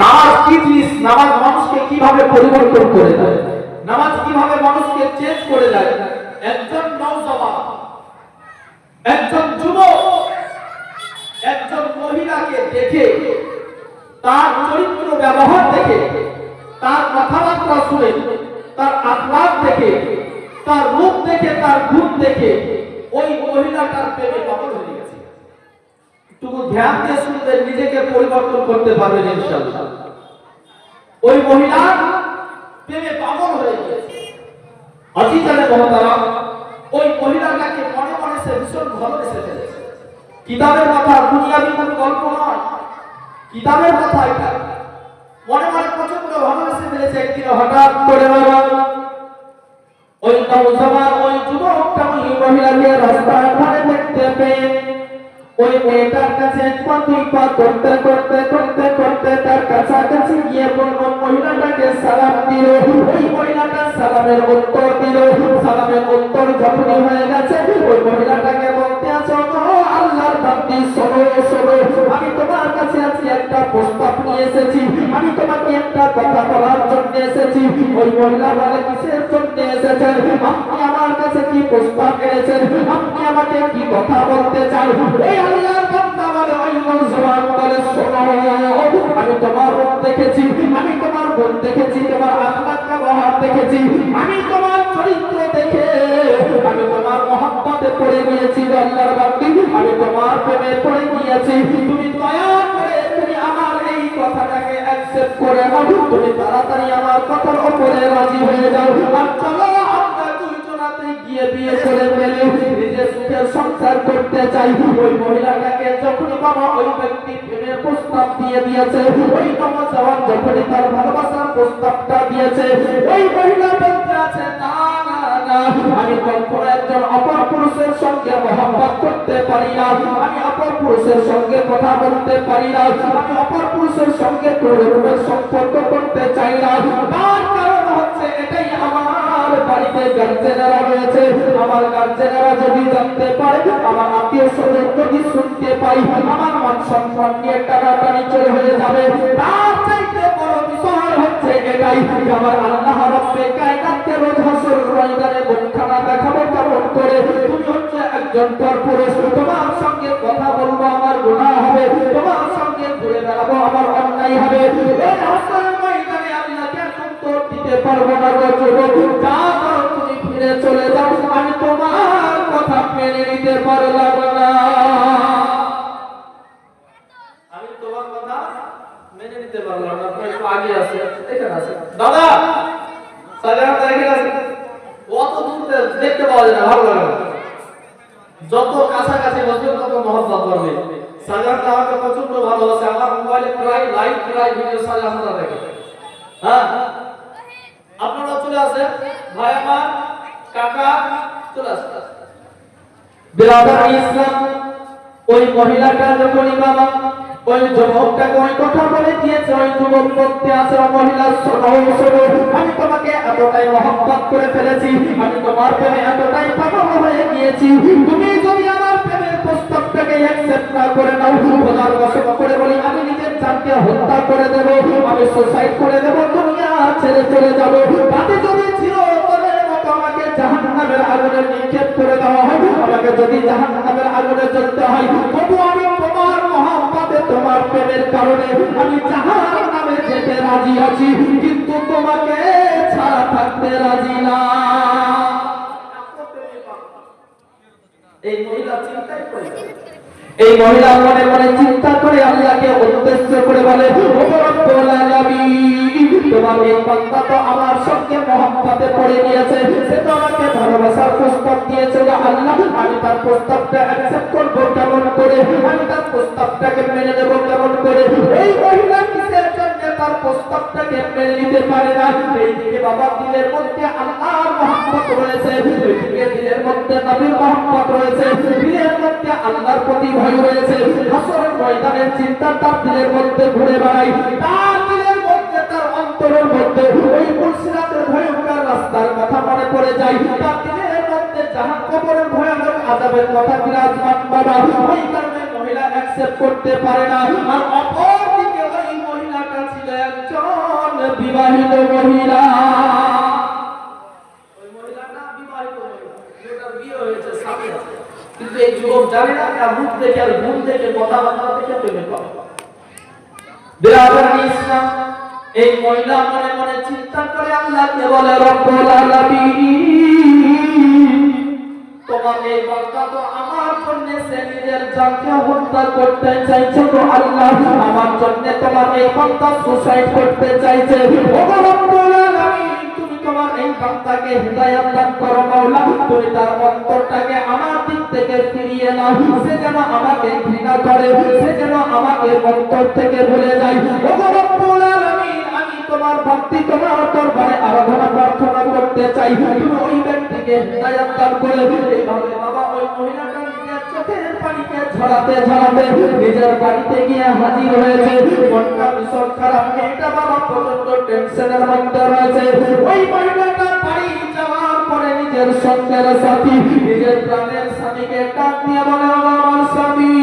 নামাজ কি জিনিস, নামাজ মানুষকে কিভাবে পরিবর্তন করে দেয়, নামাজ কিভাবে মানুষকে চেঞ্জ করে দেয়। একজন নওজওয়ান, একজন যুবক, একজন মহিলাকে দেখে, তার চরিত্র ব্যবহার দেখে, তার কথাবার্তা শুনে, তার আখলাক দেখে, তার রূপ দেখে, তার গুণ দেখে ওই মহিলাটার প্রেমে পাগল হয়ে গেছে। একটু ধ্যান দিয়ে শুনলে নিজেকে পরিবর্তন করতে পারবেন ইনশাআল্লাহ। ওই মহিলা প্রেমে পাগল হয়ে গেছে। আজিজানে মহতারাম, ওই মহিলাটাকে মনে মনে সে ভীষণ ভালোবেসে ফেলেছে। কিতাবের কথা, দুনিয়াবি কোনো গল্প নয়, কিতাবের কথা এটা। মনে মনে প্রচন্ড ভালোবেসে ফেলেছে। একদিন হঠাৎ করে ওই নওজওয়ান, ওই যুবকটা ওই মহিলাকে রাস্তার ধারে দেখতে পেয়ে ওই মেয়েটার কাছে পা দুই পা করতে করতে করতে করতে তার কাছাকাছি গিয়ে বলল, মহিলাটাকে সালাম দিল। ওই মহিলাটা সালামের উত্তর দিল। সালামের উত্তর যখনই হয়ে গেছে, ওই মহিলাটাকে বলতে আছে, ও আল্লাহর বান্দী, শোনো শোনো, আমি তোমার কাছে আজকে একটা প্রস্তাব নিয়ে এসেছি, আমি তোমাকে একটা কথা বলার জন্য এসেছি। ওই মহিলা বলে, কিসের জন্য এসেছেন? আপনি আমার কাছে কি প্রস্তাব এনেছেন? আপনি আমাকে কি কথা বলতে চান? এই আল্লাহর বান্দা বলে, ওই নওজওয়ান বলে, শোনো, আমি তোমার রূপ দেখেছি, আমি তোমার গুণ দেখেছি, তোমার আখলাক ব্যবহার দেখেছি, আমি তোমার চরিত্র দেখে আমি তোমার মহব্বতে পড়ে গিয়েছি। আল্লাহর বান্দী, আমি তোমার প্রেমে পড়ে গিয়েছি। তুমি দয়া করে তুমি আমার এই কথাটাকে অ্যাকসেপ্ট করে নাও। তুমি তাড়াতাড়ি আমার কথার উপরে রাজি হয়ে যাও, আর চলো আমরা দুইজনাতে গিয়ে বিয়ে করে ফেলি, নিজের সুখের সংসার করতে চাই। ওই মহিলাটাকে যখনই বাবা ওই ব্যক্তি প্রেমের প্রস্তাব দিয়ে দিয়েছে, ওই নওজওয়ান যখনই তার ভালোবাসার প্রস্তাবটা দিয়েছে, ওই মহিলা বলতে আছে, না না না, আমি কখনো একজন অপর পুরুষের সঙ্গে মহব্বত করতে পারি না, আমি অপর পুরুষের সঙ্গে কথা বলতে পারি না, আমি অপর পুরুষের সঙ্গে কোনো সম্পর্ক করতে চাই না। তার কারণ হচ্ছে এটাই, আমার বাড়িতে গার্জেনেরা রয়েছে, আমার গার্জেনেরা যদি জানতে পারে, আমার আত্মীয় স্বজন যদি শুনতে পাই, আমার মান সম্মান নিয়ে টানাটানি চলে হয়ে যাবে। তার চাইতে বড় বিষয় হচ্ছে এটাই, আমার আল্লাহ রাব্বে কায়নাতকে রোজ হাসরের ময়দানে মুখখানা দেখাবো কেমন করে। তুমি হচ্ছে একজন পরপুরুষ, তোমার সঙ্গে কথা বলবো আমার গুনাহ হবে, তোমার সঙ্গে ঘুরে বেড়াবো আমার অন্যায় হবে। এই হাসরের ময়দানে আল্লাহকে উত্তর দিতে পারবো না গো যুবক, যা করো তুমি ফিরে চলে যাও, আমি তোমার কথা মেনে নিতে পারলাম না, আমি তোমার কথা মেনে নিতে পারলাম না। একটু আগে আছে, এখানে আছে দাদা, সালাম দেখে আছে, অত দূর দেখতে পাওয়া যায় না, ভালো লাগে না। যত কাছাকাছি বসবে তত মহব্বত করবে। সালামটা আমাকে প্রচন্ড ভালোবাসে, আমার মোবাইলে প্রায় লাইভ প্রায় ভিডিও সালামটা দেখে। হ্যাঁ, আপনারা চলে আসেন, ভাই আমার, কাকা চলে আসেন। বিরাদার ইসলাম, ওই মহিলাটা যখনই বাবা ওই যুবকটাকে ওই কথা বলে দিয়েছে, ওই যুবক বলতে আছে, মহিলা শোনো শোনো, আমি তোমাকে এতটাই মহব্বত করে ফেলেছি, আমি তোমার প্রেমে এতটাই পাগল হয়ে গিয়েছি, তুমি যদি আমার প্রেমের প্রস্তাবটাকে অ্যাকসেপ্ট না করে নাও, খোদার কসম করে বলি, আমি নিজের জানকে হত্যা করে দেব, আমি সুসাইড করে দেব, দুনিয়া ছেড়ে চলে যাব। তাতে যদি চিরতরের মতো আমাকে জাহান্নামের আগুনে নিক্ষেপ করে দেওয়া হয়, আমাকে যদি জাহান্নামের আগুনে জ্বলতে হয়, তবু আমি তোমার মহব্বতে, তোমার প্রেমের কারণে আমি জাহান্নামে যেতে রাজি আছি, কিন্তু তোমাকে ছাড়া থাকতে রাজি না। এই মহিলা চিন্তাই করে, এই মহিলা মনে মনে চিন্তা করে আল্লাহকে উদ্দেশ্য করে বলে, ও রব্বুল আলামিন, তোমার এই বান্দা তো আমার সঙ্গে মহব্বতে পড়ে গিয়েছে, সে তো আমাকে ভালোবাসার প্রস্তাব দিয়েছে, আল্লাহ আমি তার প্রস্তাবটা অ্যাকসেপ্ট করব কেমন করে, আমি তার প্রস্তাবটাকে মেনে নেব কেমন করে। এই মহিলা কিসের জন্য তার প্রস্তাবটাকে মেনে নিতে পারে না? এইদিকে বাবা দিলের মধ্যে আল্লাহর মহব্বত রয়েছে, এইদিকে দিলের মধ্যে নবীর মহব্বত রয়েছে, দিলের মধ্যে আল্লাহর প্রতি ভয় রয়েছে। হাসরের ময়দানের চিন্তা তার দিলের মধ্যে ঘুরে বেড়ায়, তার দিলের মধ্যে, তার অন্তরের মধ্যে ওই মুলসিরাতের ভয়ঙ্কর রাস্তার কথা মনে পড়ে যায়, তার দিলের মধ্যে জাহান্নামের ভয়ানক আযাবের কথা বিরাজমান বাবা। ওই কারণে মহিলা অ্যাকসেপ্ট করতে পারে না। আর অপরদিকে ওই মহিলাটা ছিল বিবাহিত মহিলা, ওই মহিলাটা বিবাহিত মহিলা, মেয়েটার বিয়ে হয়েছে, স্বামী আছে, কিন্তু এই যুবক জানে না তার রূপ দেখে আর গুণ দেখে কথাবার্তা দেখে প্রেমে পড়ে। বিরাদরানি ইসলাম, এই মহিলা মনে মনে চিন্তা করে আল্লাহকে বলে, রব্বুল আলামিন, তোমার এই বান্দা তো আমার জন্য সে নিজের জানকে হত্যা করতে চাইছে, তো আল্লাহ আমার জন্য তোমার এই বান্দা সুসাইড করতে চাইছে। ও রব্বুল আলামিন, তুমি তোমার এই বান্দাকে হিদায়াত দান করো মাওলা, তুমি তার অন্তরটাকে আমার দিক থেকে ফিরিয়ে নাও, সে যেন আমাকে ঘৃণা করে, সে যেন আমাকে অন্তর থেকে ভুলে যায়। ও রব্বুল আলামিন, আমি তোমার ভক্তি তোমার দরবারে আরাধনা প্রার্থনা করতে চাই, তুমি ওই ব্যক্তিকে হিদায়াত দান করে। এইভাবে বাবা ওই মহিলাটা নিজের চোখের পানিকে ঝরাতে ঝরাতে নিজের বাড়িতে গিয়ে হাজির হয়েছে। মনটা ভীষণ খারাপ, মেয়েটা বাবা প্রচন্ড টেনশনের মধ্যে রয়েছে। ওই মহিলাটা বাড়ি যাওয়ার পরে নিজের সঙ্গের সাথী, নিজের প্রাণের স্বামীকে ডাক দিয়ে বলে, আমার স্বামী,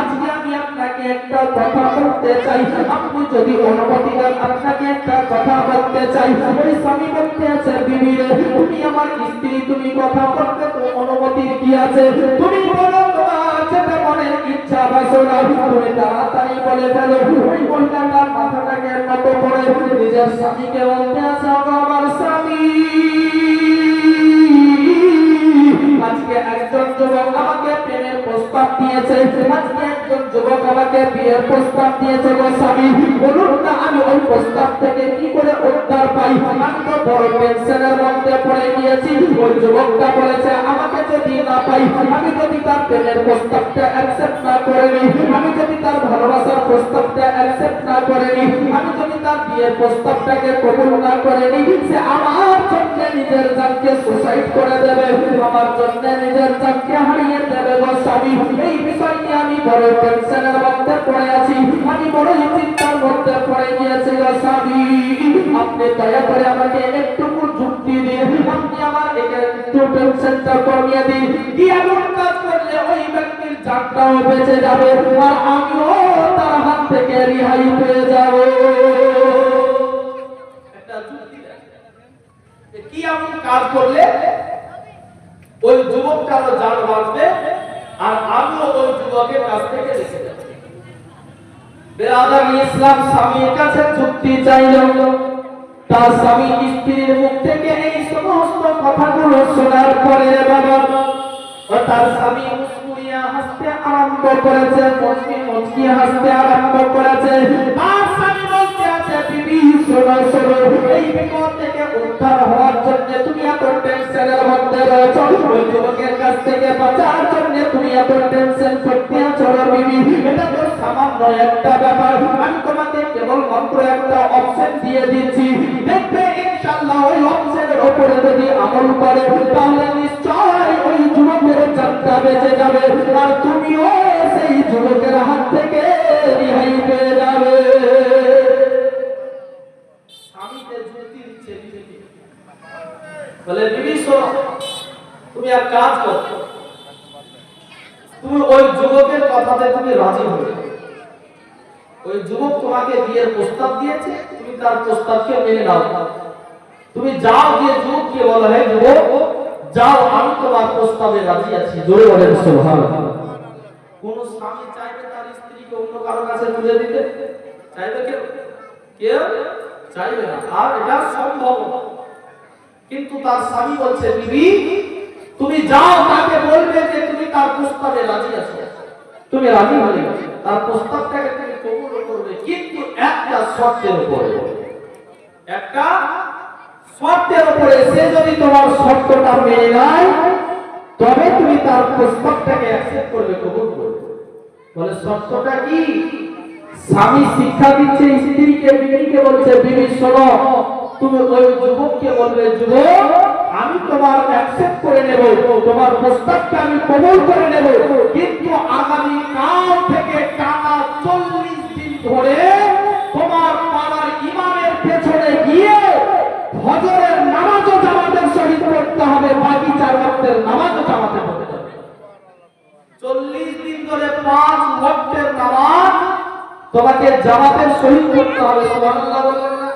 আজকে আমি আপনাকে একটা কথা বলতে চাই, আপনি যদি অনুমতি দেন আপনাকে একটা কথা বলতে চাই। ওই স্বামী বলতে আছে, বিবি রে, তুমি আমার স্ত্রী, তুমি কথা বলতে তো অনুমতির কি আছে, তুমি বলো তোমার যেটা মনের ইচ্ছা বাসনা, তুমি তাড়াতাড়ি বলে ফেলো। ওই মহিলাটার মাথাটাকে নত করে নিজের স্বামীকে বলতে আছে, আমার স্বামী, আজকে একজন যুবক আমাকে প্রেমের প্রস্তাব দিয়েছে, আজকে একজন যুবক আমাকে বিয়ের প্রস্তাব দিয়েছে গো স্বামী, বলুন না আমি ওই প্রস্তাব থেকে কি করে উদ্ধার পাই, আমি তো বড় টেনশনের মধ্যে পড়ে গিয়েছি। ওই যুবকটা বলেছে, আমাকে যদি না পাই, আমি যদি তার প্রেমের প্রস্তাবটা অ্যাকসেপ্ট না করে নিই, আমি যদি তার ভালোবাসার প্রস্তাবটা অ্যাকসেপ্ট না করে নিই, আমি যদি তার বিয়ের প্রস্তাবটাকে কবুল না করে নিই, সে আমার জন্য নিজের জানকে সুসাইড করে দেবে, আমার জন্য নিজের জানকে হারিয়ে দেবে গো স্বামী। এই বিষয় নিয়ে আমি বড় টেনশনের মধ্যে পড়ে আছি, আমি বড় চিন্তার মধ্যে পড়ে গিয়েছি গো স্বামী। আপনি দয়া করে আমাকে একটুকু যুক্তি দিন, আপনি আমার একটু টেনশনটা কমিয়ে দিন, কি এমন কাজ করলে ওই ব্যক্তির জানটাও বেঁচে যাবে আর আমিও তার হাত থেকে রেহাই পেয়ে যাব। একটা যুক্তি দেন, কি এমন কাজ করলে ওই যুবকটারও জান বাঁচবে আর আমিও ওই যুবকের কাছ থেকে বেঁচে যাব। বেরাদার ইসলাম স্বামীর কাছে যুক্তি চাইল, তার স্বামী স্ত্রীর মুখ থেকে এই সমস্ত কথাগুলো শোনার পরে বাবা ও তার স্বামী মুস্কুরিয়া হাসতে আরম্ভ করেছে, মুচকি হাসতে আরম্ভ করেছে। তার স্বামী বলতে আছে, বিবি শোনো শোনো, এই বিপদ থেকে উদ্ধার হওয়ার জন্য তুমি এত টেনশনের মধ্যে রয়েছো, ওই যুবকের কাছ থেকে বাঁচার জন্য তুমি এত টেনশন করতে আছো বিবি, এটা তো সামান্য একটা ব্যাপার, আমি তোমাকে কেবল মাত্র একটা অপশন দিয়ে দিচ্ছি, দেখবে ইনশাআল্লাহ ওই অপশনের উপরে যদি আমল করে তাহলে নিশ্চয় ওই যুবকের জানটা বেঁচে যাবে আর তুমিও সেই যুবকের হাত থেকে রেহাই পেয়ে যাবে। স্বামীকে যুক্তি দিচ্ছে বিবি, বলে বিবি শোনো, তুমি এক কাজ করো, তুমি ওই যুবকের কথাতে তুমি রাজি হয়ে যাও, ওই যুবক তোমাকে বিয়ের প্রস্তাব দিয়েছে, তুমি তার প্রস্তাবকে মেনে নাও, তুমি যাও গিয়ে যুবককে বলো, হে যুবক যাও, আমি তোমার প্রস্তাবে রাজি আছি। জোরে বলেন সুবহানাল্লাহ। কোন স্বামী চাইবে তার স্ত্রীকে অন্য কারো কাছে তুলে দিতে? চাইবে কেউ? কেউ চাইবে না, আর এটা সম্ভব না। কিন্তু তার স্বামী বলছে, বিবি তুমি যাও, তাকে বলবে যে তুমি তার প্রস্তাবে রাজি আছো, তুমি রাজি হলে তার প্রস্তাবটাকে তুমি কবুল করবে, কিন্তু একটা শর্তের উপরে, একটা শর্তের উপরে, সে যদি তোমার শর্তটা মেনে নেয় তবে তুমি তার প্রস্তাবটাকে অ্যাকসেপ্ট করবে, কবুল করবে। বলে শর্তটা কি? স্বামী শিক্ষা দিচ্ছে স্ত্রীকে, বিবিকে বলছে, বিবি শোনো, তুমি ওই যুবককে বলবে, যুবক আমি তোমার অ্যাকসেপ্ট করে নেব, তোমার প্রস্তাবটা আমি কবুল করে নেব, কিন্তু আগামী কাল থেকে টানা 40 দিন ধরে তোমার পাড়ার ইমামের পেছনে গিয়ে ফজরের নামাজও জামাতের সহিত পড়তে হবে, বাকি 4 ওয়াক্তের নামাজও জামাতে পড়তে হবে। 40 দিন ধরে 5 ওয়াক্তের নামাজ তোমাকে জামাতের শহীদ করতে হবে। সুবহানাল্লাহ বলবেন না?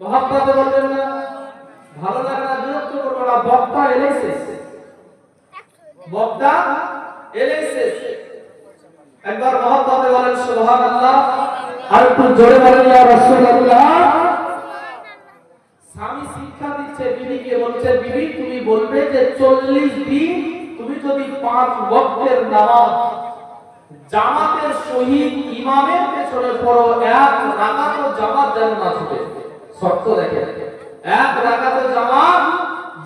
মহব্বতে বলবেন না? ভালো লাগে না, বিরক্ত করবে না। বক্তা এলেছে, বক্তা এলেছে। একবার মহব্বতে বলেন সুবহানাল্লাহ, আর একটু জোরে বলেন ইয়া রাসূলুল্লাহ। স্বামী শিক্ষা দিচ্ছে বিবিকে, বলছে বিবি তুমি বলবে যে 40 দিন তুমি যদি 5 ওয়াক্তের নামাজ জামাতের সহিত ইমামের পেছনে পড়ো, এক রাকাতও জামাত যেন না ছুটে। শর্ত দেখেন, এক রাকাতও জামাত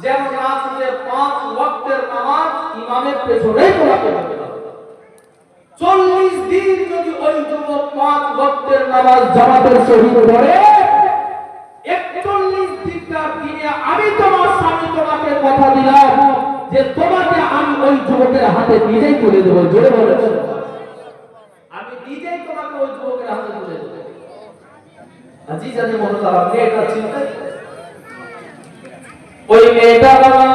যেন না ছুটে, 5 ওয়াক্তের নামাজ ইমামের পেছনেই পড়াতে হবে। 40 দিন যদি ওই যুবক 5 ওয়াক্তের নামাজ জামাতের সহিত পড়ে, 41 দিনকার দিনে আমি তোমার স্বামী তোমাকে কথা দিলাম যে তোমাকে আমি ওই যুবকের হাতে নিজেই তুলে দেব। জোরে বলেন, আমি নিজেই তোমাকে ওই যুবকের হাতে তুলে দেব। আজি জানি মহতারাম, আপনি এটা চিন্তা, ওই মেয়েটা বাবা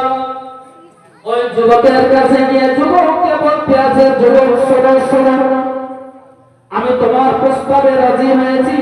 ওই যুবকের কাছে গিয়ে যুবককে বলতে আছে, যুবক শোনো শোনো, আমি তোমার প্রস্তাবে রাজি হয়েছি,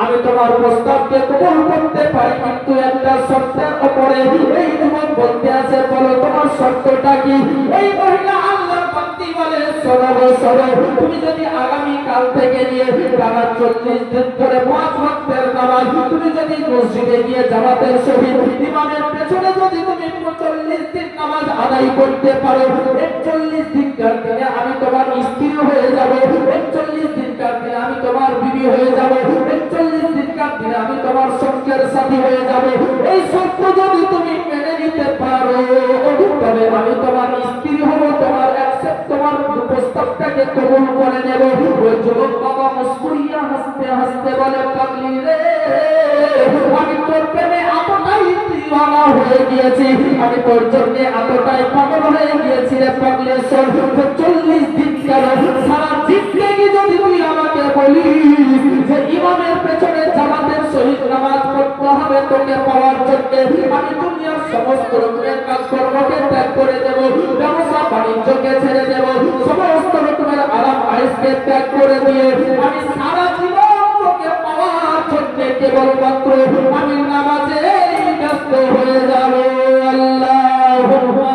আমি তোমার প্রস্তাবকে কবুল করতে পারি, কিন্তু একটা শর্তের উপরে। এই যুবক বলতে আছে, বলো তোমার শর্তটা কি? এই মহিলা আল্লাহর বান্দি বলে, শোনো শোনো, তুমি যদি আগামী কাল থেকে নিয়ে টানা 40 দিন ধরে 5 ওয়াক্তের নামাজ তুমি যদি মসজিদে গিয়ে জামাতের সহিত ইমামের পেছনে যদি তুমি 40 দিন নামাজ আদায় করতে পারো, 41 দিনকার দিনে আমি তোমার স্ত্রী হয়ে যাব, 41 দিনকার দিনে আমি তোমার বিবি হয়ে যাব, 41 দিনকার দিনে আমি তোমার সঙ্গের সাথী হয়ে যাব। এই শর্ত যদি তুমি মেনে নিতে পারো, তবে আমি তোমার স্ত্রী হব, তোমার অ্যাকসেপ্ট, তোমার প্রস্তাবটাকে কবুল করে নেব। ওই যুবক বাবা মুস্কুরিয়া হাসতে হাসতে বলে, পাগলি রে, আমি তোর প্রেমে এতটাই দিওয়ানা হয়ে গিয়েছি, আমি তোর জন্য এতটাই পাগল হয়ে গিয়েছি রে পাগলি। 40 দিন কেন, সারা জিন্দেগি যদি তুই আমাকে বলিস যে ইমামের পেছনে জামাতের সহিত নামাজ পড়তে হবে তোকে পাওয়ার জন্য, আমি দুনিয়ার সমস্ত রকমের কাজকর্মকে ত্যাগ করে দেব, ব্যবসা বাণিজ্যকে ছেড়ে দেব, সমস্ত রকমের আরাম আয়েশকে ত্যাগ করে দিয়ে আমি সারা জীবন তোকে পাওয়ার জন্য কেবলমাত্র আমি নামাজে ব্যস্ত হয়ে যাব। আল্লাহুম্মা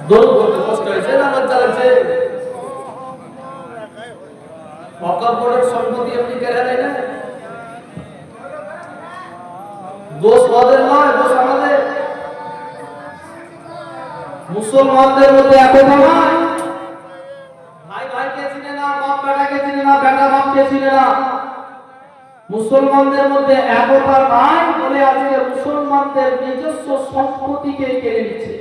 দরুদ পড়তে কষ্ট হয়েছে না, লজ্জা লাগছে? অকপরের সম্পত্তি আপনি কেড়ে নেয় না, দোষ ওদের নয়, দোষ আমাদের। মুসলমানদের মধ্যে একতা নয়, ভাই ভাইকে চিনে না, বাপ বেটাকে চিনে না, বেটা বাপকে চিনে না। মুসলমানদের মধ্যে একতা নাই বলে আজকে মুসলমানদের নিজস্ব সম্পত্তিকে কেড়ে নিচ্ছে।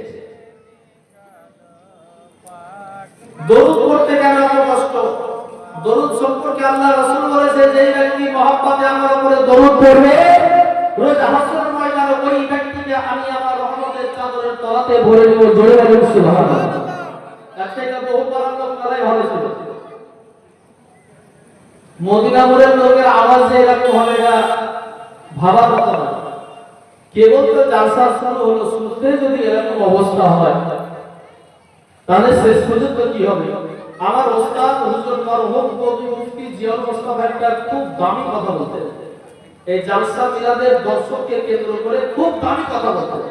দরুদ পড়তে কেন এত কষ্ট? দরুদ সম্পর্কে আল্লাহ রাসূল বলেছে, যে ব্যক্তি মহব্বতে আমার উপরে দরুদ পড়বে, রোজ হাসরের ময়দানে ওই ব্যক্তিকে আমি আমার রহমতের চাদরের তলাতে ভরে দেব। জোরে বলুন সুবহানাল্লাহ। তার থেকে বহু বড় লোক নালাই ভালো ছিল। মদিনা মোড়ের লোকের আওয়াজ যে এরকম হবে না ভাবার কথা না। কেবল তো জালসা শুরু হলো, শুনতে যদি এরকম অবস্থা হয় তাহলে শেষ পর্যন্ত কি হবে? আমার ওস্তাদ হুজুর মরহুম কবি মুফতি জিয়াউল মুস্তাফা একটা খুব দামি কথা বলতেন, এই জালসা মিলাদের দর্শককে কেন্দ্র করে খুব দামি কথা বলতেন।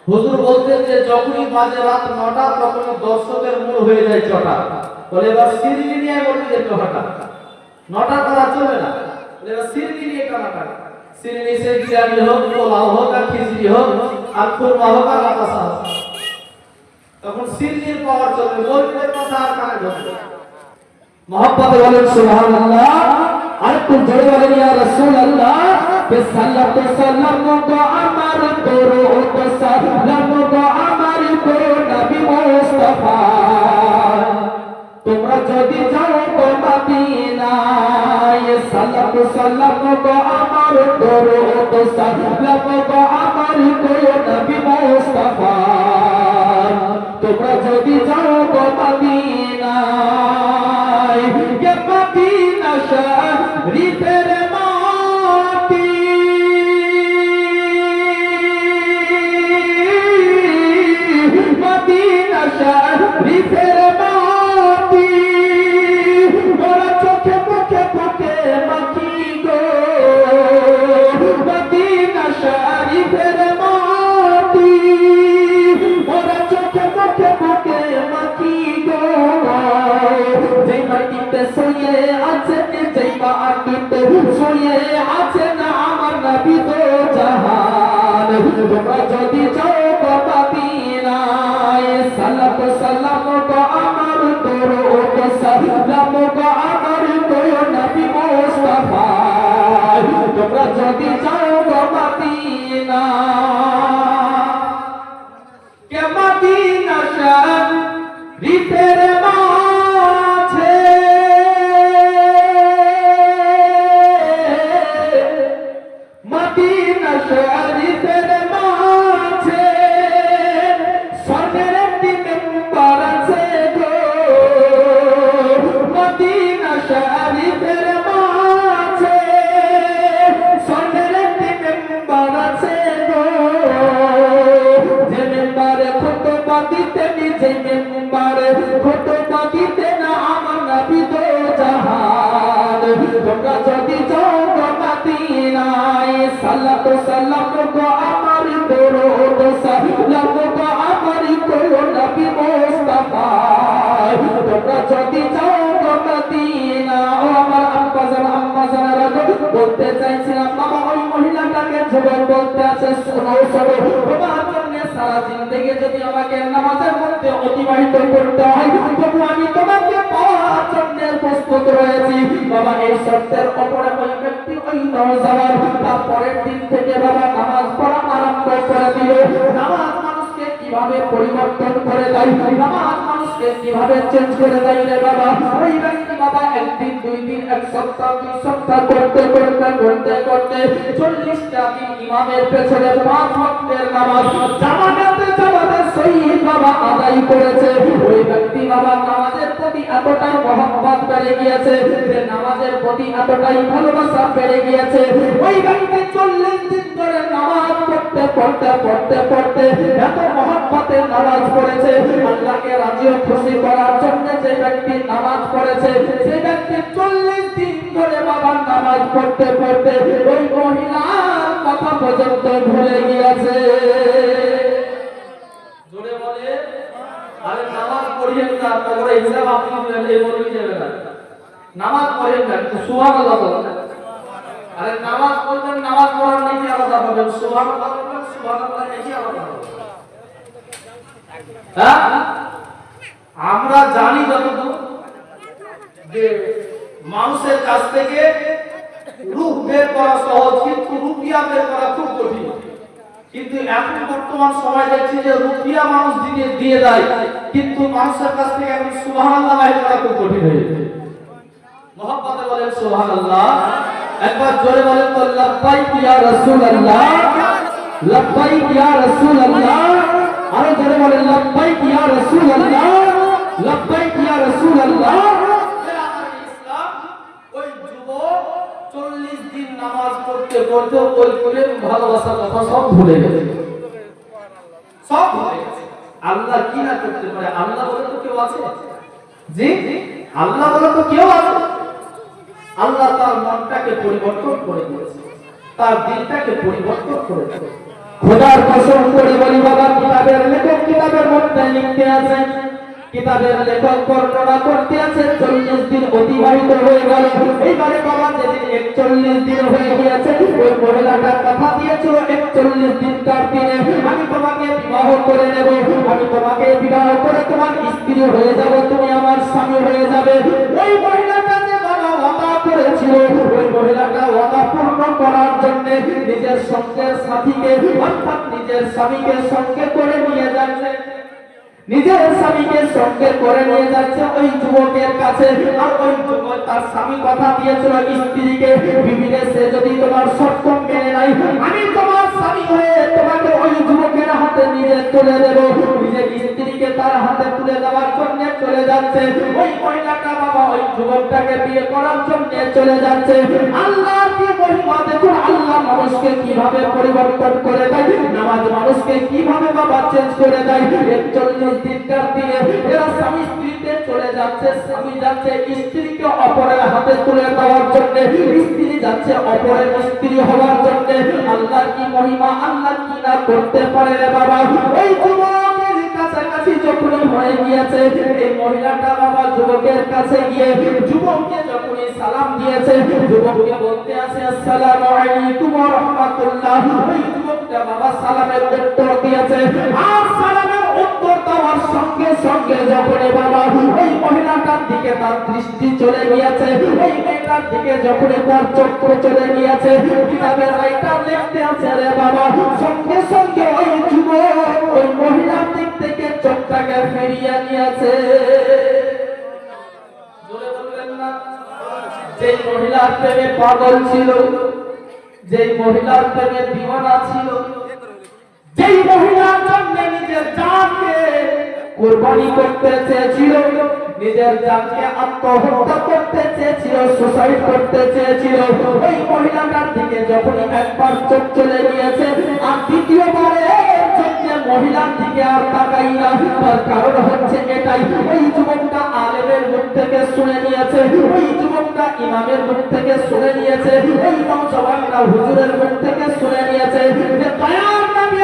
হুজুর বলতেন যে যখনই বাজে রাত 9টা তখনই দর্শকের মূল হয়ে যায় চটা। বলে এবার সিরিলি নিয়ে বলবি যে চটা 9টা করা চলবে না, বলে এবার সিরিলি নিয়ে টানাটা। সিরিলি সে বিরিয়ানি হোক, পোলাও হোক, আর খিচুড়ি হোক, আর খুরমা হোক, আর বাতাসা হোক, তখন সিরিলির পাওয়ার চলবে, মৌলবীদের কথা আর কানে ঢুকবে। মহব্বতে বলেন সুবহানাল্লাহ, আর একটু জোরে বলেন ইয়া রাসূলুল্লাহ। সাল্লাল্লাহু সাল্লাম গো আমার দরুদ সালাম গো আমার গো নবী মুস্তাফা, তোমরা যদি যাও গো মদিনায়, সাল্লাল্লাহু সাল্লাম গো আমার দরুদ সালাম গো আমার গো নবী মুস্তাফা, তোমরা যদি যাও গো মদিনায়, কে মদিনা শরীফের মাটি, মদিনা শরীফ সালাতু সালাম গো আমার দরুদ সালাম গো আমার প্রিয় নবী মুস্তাফা তোমরা যদি যাও গো মদিনা কে মদিনা শরীফের মাঝে মদিনা শরীফের মাঝে স্বর্গের একটি মিম্বার আছে গো মদিনা শরীফের মাঝে স্বর্গের একটি মিম্বার আছে গো যে মিম্বারে খুতবা দিতেন যে মিম্বারে খুতবা দিতেন আমার নবী দো জাহান তোমরা যদি যাও গো মদিনায় সালাতু সালাম গো আমার দরুদ সালাম গো আমার প্রিয় নবী মুস্তাফা তোমরা যদি যাও গো মদিনা ও আমার আম্মাজানরা বলতে চাইছিলাম বাবা ওই মহিলাটাকে যুবক বলতে আছে শোনো শোনো তোমার জন্য সারা জিন্দেগি যদি আমাকে নামাজের মধ্যে অতিবাহিত করতে হয় তবু আমি তোমাকে পাওয়ার জন্য প্রস্তুত রয়েছি বাবা এই শর্তের উপরে ওই ব্যক্তি ওই নওজওয়ান তার পরের দিন থেকে বাবা নামাজ পড়া আরম্ভ করে দিল নামাজ মানুষকে কিভাবে পরিবর্তন করে দেয় নামাজ মানুষকে কিভাবে চেঞ্জ করে দেয় রে বাবা ওই ব্যক্তি বাবা একদিন দুই দিন এক সপ্তাহ দুই সপ্তাহ করতে করতে করতে করতে 40টা দিন ইমামের পেছনে 5 ওয়াক্তের নামাজ জামাতে সহিহ বাবা আদায় করেছে ওই ব্যক্তি বাবা নামাজের প্রতি এতটাই মহব্বত বেড়ে গিয়েছে যে নামাজের প্রতি এতটাই ভালোবাসা বেড়ে গিয়েছে ওই ব্যক্তি 40 দিন ধরে নামাজ পড়তে এত মহব্বতে নামাজ পড়েছে আল্লাহকে রাজি ও খুশি করার জন্য যে ব্যক্তি নামাজ পড়েছে সেই ব্যক্তি 40 দিন ধরে বাবা নামাজ পড়তে ওই মহিলার কথা পর্যন্ত ভুলে গিয়েছে জোরে বলে আরে নামাজ পড়িয়েন না তারপরে হিসাব আপনি এই বলে যাবে না নামাজ পড়েন না সুবহানাল্লাহ বলেন আরে নামাজ পড়বেন নামাজ পড়ার নাকি আলাদা হবে সুবহানাল্লাহ বলবেন সুবহানাল্লাহ নাকি আলাদা হবে হ্যাঁ আমরা জানি যতটুকু যে মানুষের কাছ থেকে রূপ বের করা সহজ কিন্তু রুপিয়া বের করা খুব কঠিন কিন্তু এখন বর্তমান সময় দেখছি যে রুপিয়া মানুষ দিয়ে দেয় কিন্তু মানুষের কাছ থেকে এখন সুবহানাল্লাহ বের করা খুব কঠিন হয়ে যায় মহব্বতে বলেন সুবহানাল্লাহ একবার জোরে বলেন তো লব্বাইক ইয়া রাসূলুল্লাহ লব্বাইক ইয়া রাসূলুল্লাহ আরো জোরে বলেন লব্বাইক ইয়া রাসূলুল্লাহ লব্বাইক ইয়া রাসূলুল্লাহ ওই যুবক 40 দিন নামাজ পড়তে ওই প্রেম ভালোবাসার কথা সব ভুলে গেছে সব ভুলে গেছে আল্লাহ কি না করতে পারে আল্লাহ বলে তো কেউ আছে জি আল্লাহ বলে তো কেউ আছে আল্লাহ তার মনটাকে পরিবর্তন করে দিয়েছে তার দিলটাকে পরিবর্তন করে দিয়েছে খোদার কসম করে বলি বাবা কিতাবের লেখক কিতাবের মধ্যে লিখতে আছেন কিতাবের লেখক বর্ণনা করতে আছে 40 দিন অতিবাহিত হয়ে গেল এইবারে বাবা যেদিন 41 দিন হয়ে গিয়েছে ওই মহিলাটার কথা দিয়েছিল 41 দিন তার দিনে আমি তোমাকে বিবাহ করে নেব আমি তোমাকে বিবাহ করে তোমার স্ত্রী হয়ে যাব তুমি আমার স্বামী হয়ে যাবে ওই মহিলাটা যে বাবা ওয়াদা করেছিল ওই মহিলাটা ওয়াদা পূর্ণ করার জন্য নিজের সঙ্গের সাথীকে অর্থাৎ নিজের স্বামীকে সঙ্গে করে নিয়ে যাচ্ছে নিজের স্বামীকে সঙ্গে করে নিয়ে যাচ্ছে ওই যুবকের কাছে আর ওই যুবক তার স্বামী কথা দিয়েছিল স্ত্রীকে বিবিরে সে যদি তোমার শর্ত মেনে নাই আমি তোমার স্বামী হয়ে তোমাকে ওই যুবকের হাতে নিয়ে তুলে দেব নিজের স্ত্রীকে তার হাতে তুলে দেওয়ার জন্য চলে যাচ্ছে ওই মহিলাটা বাবা ওই যুবকটাকে বিয়ে করার জন্য চলে যাচ্ছে আল্লাহর কি মহিমা দেখুন আল্লাহ মানুষকে কিভাবে পরিবর্তন করে দেয় নামাজ মানুষকে কিভাবে বাবা চেঞ্জ করে দেয় 41 দিনকার দিনে এরা স্বামী স্ত্রীতে চলে যাচ্ছে স্বামী যাচ্ছে স্ত্রীকে অপরের হাতে তুলে দেওয়ার জন্য স্ত্রী যাচ্ছে অপরের স্ত্রী হওয়ার জন্য আল্লাহর কি মহিমা আল্লাহ কি না করতে পারে রে বাবা ওই যুবকের কাছাকাছি যখন হয়ে গিয়েছে এই মহিলাটা বাবা যুবকের কাছে গিয়ে যুবককে যখন সালাম দিয়েছে যুবককে বলতে আছে আসসালামু আলাইকুম ওয়া রাহমাতুল্লাহ ওই যুবকটা বাবা সালামের উত্তর দিয়েছে আর সালামের উত্তর দেওয়ার যাওয়ার সঙ্গে সঙ্গে যখন বাবা ওই মহিলাটার দিকে তার দৃষ্টি চলে গিয়েছে, ওই মেয়েটার দিকে যখন তার চক্ষু চলে গিয়েছে, কিতাবের রাইটার লিখতে আছে রে বাবা, সঙ্গে সঙ্গে ওই যুবক ওই মহিলার দিক থেকে চোখটাকে ফিরিয়ে নিয়েছে। জোরে বলবেন না? যেই মহিলার প্রেমে পাগল ছিল, যেই মহিলার প্রেমে দিওয়ানা ছিল, যেই মহিলার জন্য নিজের জানকে কুরবানি করতে চেয়েছিল, নিজের জানকে আত্মহত্যা করতে চেয়েছিল, সুসাইড করতে চেয়েছিল, ওই মহিলাটার দিকে যখন একবার চোখ চলে গিয়েছে আর দ্বিতীয়বারের জন্য মহিলার দিকে আর তাকাই না। তার কারণ হচ্ছে এটাই, ওই যুবকটা আলেমের মুখ থেকে শুনে নিয়েছে, ওই যুবকটা ইমামের মুখ থেকে শুনে নিয়েছে, ওই নওজওয়ানটা হুজুরের মুখ থেকে শুনে নিয়েছে যে দয়ার নবী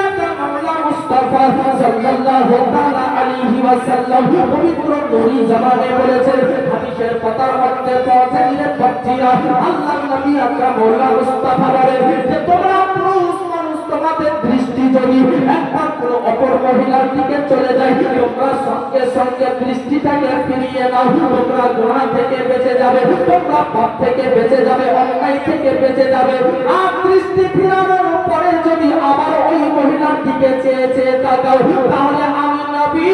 মুস্তাফা সাল্লাল্লাহু তাআলা আলাইহি ওয়াসাল্লাম পবিত্র নূরি জামানে বলেছেন, হাদিসের পাতার মধ্যে পৌঁছে দিলে বাচ্চিরা আল্লাহর নবী আকরাম মাওলানা মুস্তাফা বলেন যে তোমরা পুরুষ মানুষ তোমাদের দৃষ্টি যদি একমাত্র অপর মহিলার দিকে চলে যায়, তোমরা সঙ্গে সঙ্গে দৃষ্টিটাকে ফিরিয়ে নাও, তোমরা গুনাহ থেকে বেঁচে যাবে, তোমরা পাপ থেকে বেঁচে যাবে, অন্যায় থেকে বেঁচে যাবে। আর দৃষ্টি ফিরানোর পরে যদি আবার ওই মহিলার দিকে চেয়ে চেয়ে তাকাও, তাহলে আমি নবী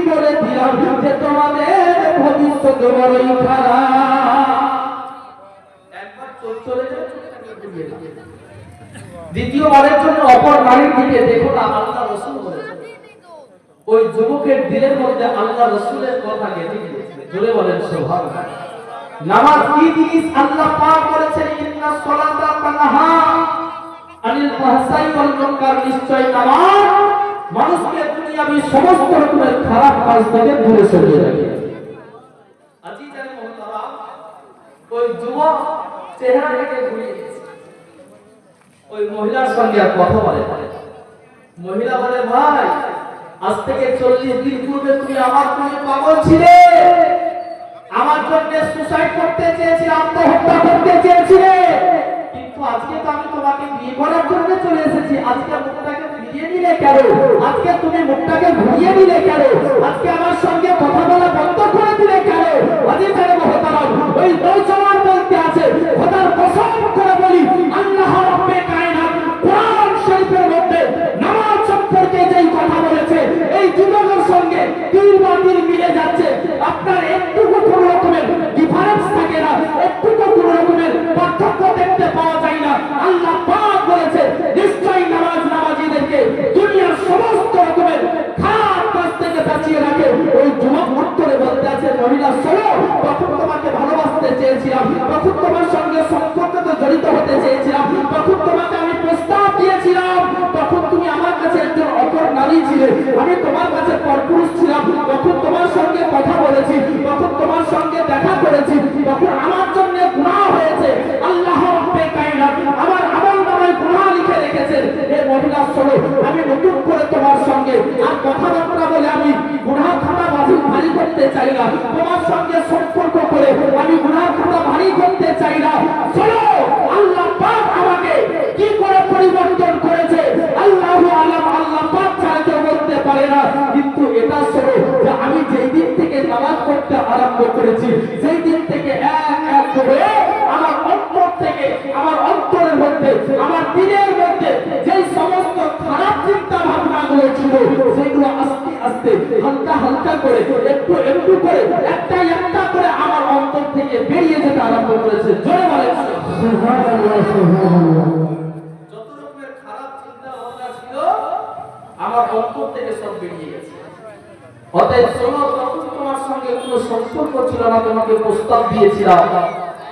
বলে দিলাম যে তোমাদের ভবিষ্যৎ বড়ই খারাপ। একবার চলে যাবে, দ্বিতীয়বারের জন্য অপর নারীর দিকে দেখো না, আল্লাহ রাসূল বলেছেন ওই যুবকের দিলের মধ্যে আল্লাহ রাসূলের কথা গেঁথে গিয়েছে। জোরে বলেন সুবহানাল্লাহ। নামাজ কি জিনিস আল্লাহ পাক বলেছেন, ইন্নাস সালাতা তানহা আনিল ফাহশাই ওয়াল মুনকার, নিশ্চয় নামাজ মানুষকে দুনিয়াবি সমস্ত রকমের খারাপ কাজ থেকে দূরে সরিয়ে রাখে। আজিজান মুহতারাম, ওই যুবক চেহারাটাকে ঘুরিয়ে দিয়েছে, ওই মহিলার সঙ্গে আর কথা বলে। মহিলা বলে, ভাই আজ থেকে 40 দিন পূর্বে তুমি আমার প্রেমে পাগল ছিলে, আমার জন্য সুসাইড করতে চেয়েছিলে, আত্মহত্যা করতে চেয়েছিলে, কিন্তু আজকে তো আমি তোমাকে বিয়ে করার জন্য চলে এসেছি, আজকে মুখটাকে ফিরিয়ে নিলে কেন? আজকে তুমি মুখটাকে ঘুরিয়ে নিলে কেন? আজকে আমার সঙ্গে কথা বলা বন্ধ করে দিলে কেন? আজিজান মুহতারাম, ওই নওজওয়ান বলতে আছে, খোদার কসম করে বলি, আল্লাহ রাব্বে কায়নাত কোরআন শরীফের মধ্যে নামাজ সম্পর্কে যেই কথা বলেছে, এই যুবকের সঙ্গে তিল বাতিল মিলে যাচ্ছে। আপনার একটুকু কোনো রকমের ডিফারেন্স থাকে না, একটুকু কোনো রকমের পার্থক্য দেখতে পাওয়া যায় না। আল্লাহ পাক বলেছে নিশ্চয়ই নামাজ নামাজীদেরকে দুনিয়ার সমস্ত রকমের খারাপ কাজ থেকে বাঁচিয়ে রাখে। ওই যুবক উত্তরে বলতে আছে, মহিলা শোনো, তখন তোমাকে ভালোবাসতে চেয়েছিলাম, তখন তোমার সঙ্গে সম্পর্কে জড়িত হতে চেয়েছিলাম, তখন তোমাকে আমি প্রস্তাব দিয়েছিলাম, তখন তুমি আমার কাছে একজন অপর নারী ছিলে, আমি তোমার কাছে পরপুরুষ ছিলাম, তখন তোমার সঙ্গে কথা বলেছি, তখন তোমার সঙ্গে দেখা করেছি, তখন আমার জন্য গুনাহ হয়েছে। আল্লাহ রাব্বে কায়নাত আমার আমলনামায় গুনাহ লিখে রেখেছেন। এই মহিলা শোনো, আমি নতুন করে তোমার সঙ্গে আর কথাবার্তা বলে আমি গুনাহ খাতা ভারী করতে চাই না, তোমার সঙ্গে সম্পর্ক করে আমি গুনাহ খাতা ভারী করতে চাই না। শোনো, আল্লাহ পাক আমাকে কি করে পরিবর্তন করেছে আল্লাহু আলাম, আল্লাহ পাক ছাড়া কেউ বলতে পারে না। কিন্তু এটা শোনো যে আমি যেই দিন থেকে নামাজ পড়তে আরম্ভ করেছি, সেই দিন থেকে এক এক করে আমার অন্তর থেকে, আমার অন্তরের মধ্যে, আমার দিলের মধ্যে যেই সমস্ত খারাপ চিন্তা ভাবনাগুলো ছিল, সেগুলো আস্তে আস্তে হালকা হালকা করে, একটু একটু করে, একটা একটা করে আমার অন্তর থেকে বেরিয়ে যেতে আরম্ভ করেছে। জোরে বলেন সুবহানাল্লাহ, সুবহানাল্লাহ। যত রকমের খারাপ চিন্তা ভাবনা ছিল আমার অন্তর থেকে সব বেরিয়ে গেছে। অতএব শোনো, তখন তোমার সঙ্গে কোনো সম্পর্ক ছিল না, তোমাকে প্রস্তাব দিয়েছিলাম,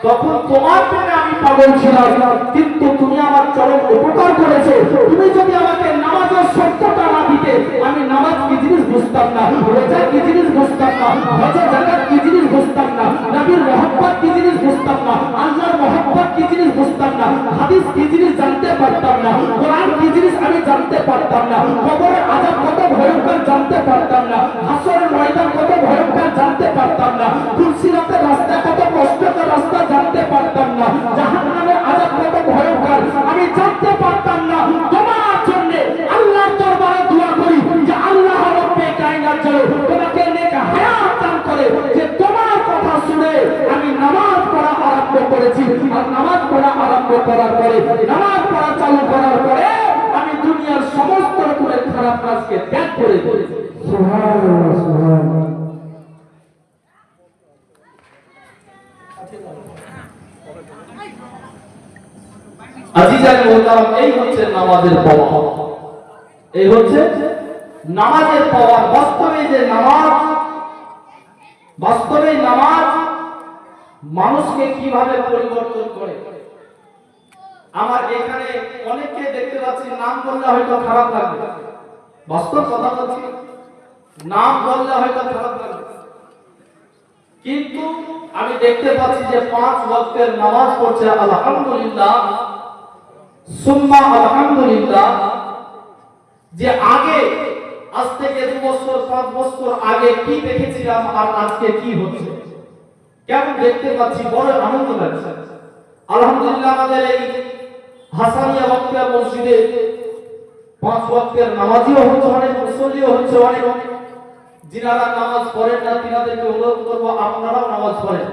তখন তোমার প্রেমে আমি পাগল ছিলাম, কিন্তু তুমি আমার চরম উপকার করেছো। তুমি যদি আমাকে নামাজের সত্যতা না দিতে, আমি নামাজ কি জিনিস বুঝতাম না, রোজা কি জিনিস বুঝতাম না, হজ যাকাত কি জিনিস বুঝতাম না, নবীর মহব্বত কি জিনিস বুঝতাম না, আল্লাহর মহব্বত কি জিনিস বুঝতাম না, হাদিস কি জিনিস জানতে পারতাম না, কোরআন কি জিনিস আমি জানতে পারতাম না, কবরের আযাব কত ভয়ঙ্কর জানতে পারতাম না, হাসরের ময়দান কত ভয়ঙ্কর জানতে পারতাম না, ফুলসিরাতের রাস্তা কত কষ্টকর রাস্তা জানতে পারতাম না, জাহান্নামের আযাব কত ভয়ঙ্কর আমি জানতে পারতাম না। তোমার জন্য আল্লাহর দরবারে দোয়া করি যে আল্লাহ রাব্বে কায়নাত যেন খারাপ কাজকে ত্যাগ করে দিয়েছে। সুবহানাল্লাহ সুবহানাল্লাহ। আজিজান মোহতারাম, এই হচ্ছে নামাজের পাওয়ার, এই হচ্ছে নামাজের পাওয়ার। বাস্তবে নামাজ মানুষকে কিভাবে পরিবর্তন করে। আমার এখানে অনেককে দেখতে পাচ্ছি, নাম বললে হয়তো খারাপ লাগবে, বাস্তব কথা বলছি, নাম বললে হয়তো খারাপ লাগবে, কিন্তু আমি দেখতে পাচ্ছি যে 5 ওয়াক্তের নামাজ পড়ছে, আলহামদুলিল্লাহ সুম্মা আলহামদুলিল্লাহ। যে আগে আজ থেকে 2 বছর 5 বছর আগে কি দেখেছিলাম আর আজকে কি হচ্ছে, কেমন দেখতে পাচ্ছি, বড় আনন্দ লাগছে। আলহামদুলিল্লাহ আমাদের এই হাসানিয়া ওয়াক্তিয়া মসজিদে 5 ওয়াক্তের নামাজিও হচ্ছে, অনেক মুসল্লিও হচ্ছে অনেক। যিনারা নামাজ পড়েন না তিনাদেরকে অনুরোধ করবো আপনারাও নামাজ পড়েন।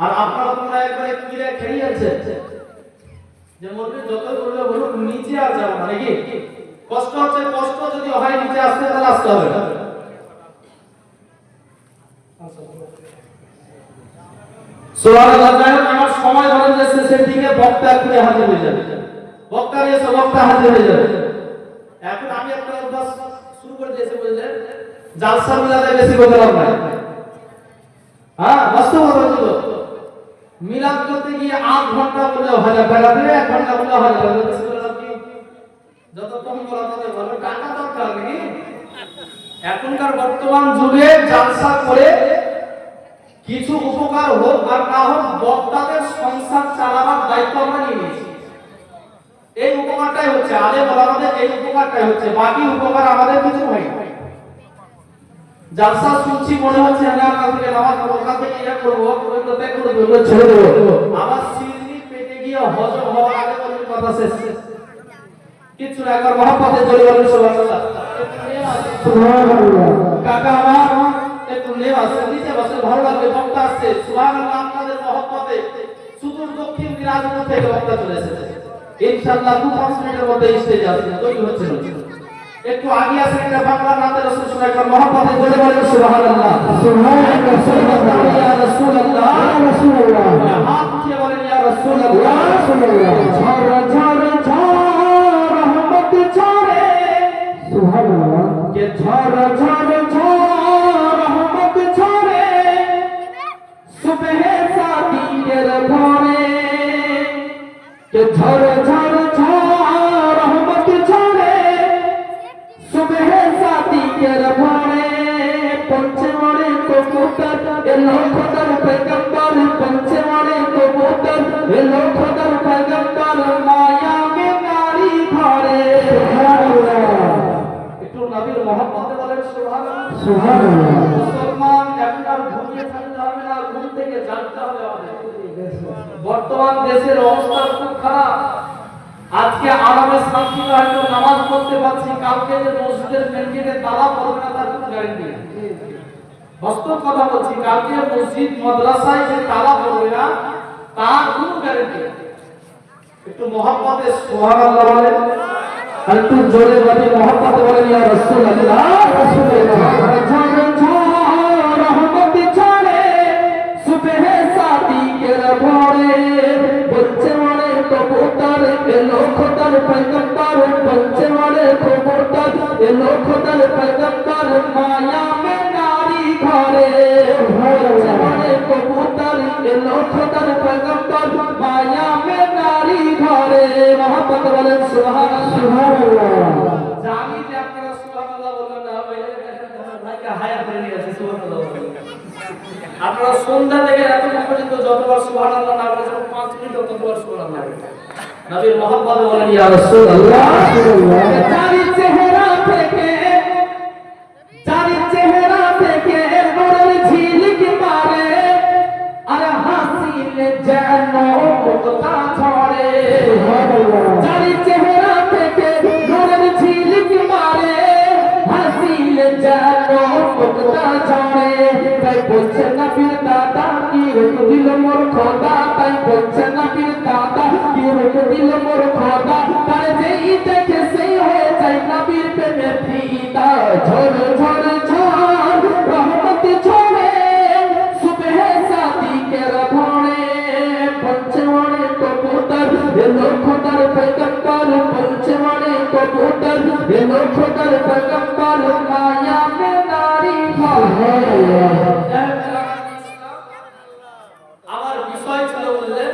আর আপনারা তোমরা একবারে কিরে খেয়ে আছে যে মরবে যত করলে বলুন নিচে আর যাও না, নাকি কষ্ট হচ্ছে, কষ্ট যদি হয় নিচে আসতে তাহলে আসতে হবে। সুবহানাল্লাহ। আমার সময় ধরে যাচ্ছে, সেদিকে বক্তা করে হাজির হয়ে যাবে, বক্তা এসে বক্তা হাজির হয়ে যাবে। এখন আমি একটা অভ্যাস শুরু করে দিয়েছি, বুঝলেন, জালসা মিলাদে বেশি কথা লাভ নাই। হ্যাঁ, বাস্তব কথা বলবো, মিলাদ করতে গিয়ে 8 ঘন্টা বললেও 1000 টাকা দিয়ে, 1 ঘন্টা বললেও 1000 টাকা দিয়ে, যত কম করা তত ভালো, টাকা দরকার নেই। এখনকার বর্তমান যুগে জালসা করে কিছু উপকার হোক আর না হোক, বক্তাদের সংসার চালাবার দায়িত্ব আমরা নিয়ে নিয়েছি। এই উপকারটাই হচ্ছে আলেম ওলামাদের, এই উপকারটাই হচ্ছে, বাকি উপকার আমাদের কিছু হয় না। জালসা শুনছি মনে হচ্ছে না, কাল থেকে নামাজ পড়ব, কাল থেকে এটা করবো, ওগুলো ত্যাগ করে দেবো, ছেড়ে দেবো। আবার সিজনি পেটে গিয়ে হজম হওয়ার আগে বলতে কথা শেষ, কিছু না। একবার মহব্বতে জোরে বলেন সুবহানাল্লাহ সুবহানাল্লাহ। কাকা আমার একটু নেওয়া আছে, নিচে বসে, ভালো লাগবে, বক্তা আসছে, সুবহানাল্লাহ। আপনাদের মহব্বতে সুদূর দক্ষিণ দিনাজপুর থেকে বক্তা চলে এসেছে, ইনশাআল্লাহ 2-5 মিনিটের মধ্যে স্টেজে আসবে, তৈরি হচ্ছে। একটু আগে আসে একটা বাংলা নাতে রাসূল শুনে, একবার মহব্বতে জোরে বলেন সুবহানাল্লাহ সুবহানাল্লাহ সুবহানাল্লাহ। ইয়া রাসূলুল্লাহ ইয়া রাসূলুল্লাহ। হাত দিয়ে বলেন ইয়া রাসূলুল্লাহ। ইয়া রাসূলুল্লাহ। ঝড় ঝড় ঝড় রহমত ঝরে, সুবহানাল্লাহ। কে ঝড় ঝড় ঝড় রহমত ঝরে, সুবহে সাদিকের ভোরে, কে ঝড় ঝড় ঝড় রহমত ঝরে, সুবহে সাদিকের ভোরে। পঞ্চে মরে কবুতর এলো খোদার পয়গম্বর, পঞ্চে মরে কবুতর এলো খোদার পয়গম্বর, মায়া মে নারী ঘরে। একটু নবীর মহব্বতে বলেন সুবহানাল্লাহ সুবহানাল্লাহ। মুসলমান এখন আর ঘুমিয়ে থাকতে হবে না, ঘুম থেকে জাগতে হবে আমাদের। বর্তমান দেশের অবস্থা খুব খারাপ। আজকে আরামে শান্তিতে হয়তো নামাজ পড়তে পারছি, কালকে যে মসজিদের মেন গেটে তালা পড়বে না তার কোনো গ্যারান্টি নেই। বাস্তব কথা বলছি, কালকে মসজিদ মাদ্রাসায় যে তালা পড়বে না তার কোনো গ্যারান্টি নেই। একটু মহব্বতে সুবহানাল্লাহ বলেন, আর একটু জোরে বলেন মহব্বতে বলেন ইয়া রাসূলুল্লাহ। ঝড় ঝড় রহমত ঝরে, সুবহে সাদিকের ভোরে, বলছে মরে কবুতর এলো খোদার পয়গম্বর, বলছে মরে কবুতর এলো খোদার পয়গম্বর, মায়া মে নারী ঘরে। বলছে মরে কবুতর এলো খোদার পয়গম্বর, মায়া মে নারী ঘরে। মহব্বত বলেন সুবহানাল্লাহ। জানি যে আপনারা সুবহানাল্লাহ বললেন না, ভাইকে হায়া করে নিয়ে আসে সুবহানাল্লাহ। আপনারা সন্ধ্যা থেকে এতক্ষণ পর্যন্ত যতবার সুবহানাল্লাহ না বলেছেন, 5 মিনিট ততবার সুবহানাল্লাহ। নবীর মহব্বত বলেন ইয়া রাসূলুল্লাহ। জানি চেহারা থেকে, জানি চেহারা থেকে নূরের ঝিলিক মারে, আর হাসিলে যেন মুক্তা ঝরে। জানি চেহারা থেকে নূরের ঝিলিক মারে, হাসিলে যেন মুক্তা ঝরে। তাই বলছে নবীর দাদা কি রূপ দিল মোর খোদা, তাই বলছে নবীর দাদা কি রূপ দিল মোর খোদা, তার যেই দেখে সেই হয়ে যায় নবীর প্রেমে ফিদা। ঝড় ঝড় ঝড় রহমত ঝরে সুবহ সাদি কে রভণে পঞ্চমণে কবুতর এলো খোদার पैगंबर পঞ্চমণে কবুতর এলো খোদার पैगंबर মায়া মে নারী আমার বিষয় ছিল বললেন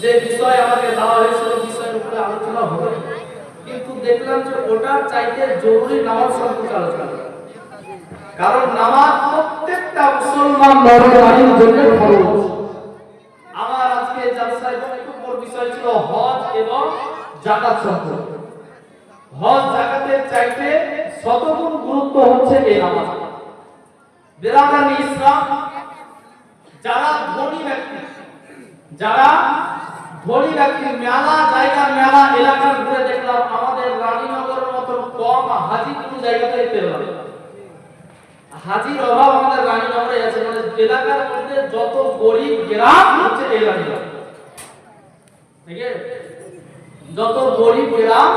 যে বিষয় আমাকে দেওয়া হয়েছিল বিষয়ের উপরে আলোচনা হবে কিন্তু দেখলাম যে ওটার চাইতে জরুরি নামাজ সম্পর্কে আলোচনা কারণ নামাজ প্রত্যেকটা মুসলমান নরনারীর জন্য ফরজ আমার আজকে জালসায় একটু বড় বিষয় ছিল হজ এবং যাকাত সম্পর্কে হজ যাকাতের চাইতে শতগুণ গুরুত্ব হচ্ছে এই নামাজ বিরাদার ইসলাম যারা ধনী ব্যক্তি মেলা জায়গা মেলা এলাকা ঘুরে দেখলাম আমাদের রানীনগরের মতো কম হাজি কোনো জায়গাতে পেলাম হাজির অভাব আমাদের রানীনগরে আছে মানে এলাকার মধ্যে যত গরিব গ্রাম হচ্ছে এই রানীনগর ঠিক আছে যত গরিব গ্রাম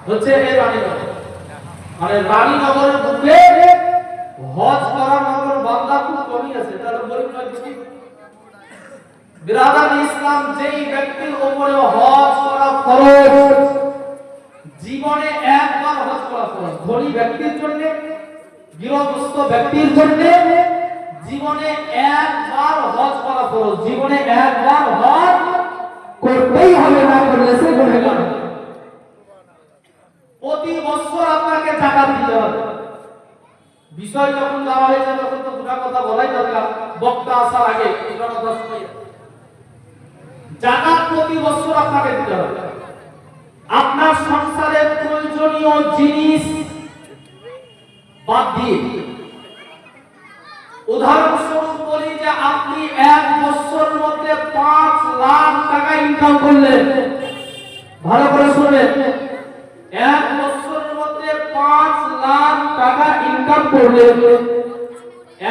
হচ্ছে এই রানীনগর মানে রানীনগরের মধ্যে হজ করার মতো বান্দা খুব কমই আছে তাহলে গরিব নয় বেশি বিরাদার ইসলাম যেই ব্যক্তির উপরে হজ করা ফরজ জীবনে একবার হজ করা ফরজ ধনী ব্যক্তির জন্য গৃহস্থ ব্যক্তির জন্য জীবনে একবার হজ করা ফরজ জীবনে একবার হজ করতেই হবে না করলে সে গুনাহগার প্রতি বছর আপনাকে যাকাত দিতে হবে বিষয় যখন দেওয়া হয়েছে তখন তো দুটো কথা বলাই দরকার বক্তা আসার আগে দুটো কথা শুনে যাকাত প্রতি বছর আপনাকে দিতে হবে আপনার সংসারের প্রয়োজনীয় জিনিস বাদ দিয়ে উদাহরণস্বরূপ বলি যে আপনি এক বছরের মধ্যে 5 লাখ টাকা ইনকাম করলেন ভালো করে শুনবেন এক বছরের মধ্যে 5 লাখ টাকা ইনকাম করলেন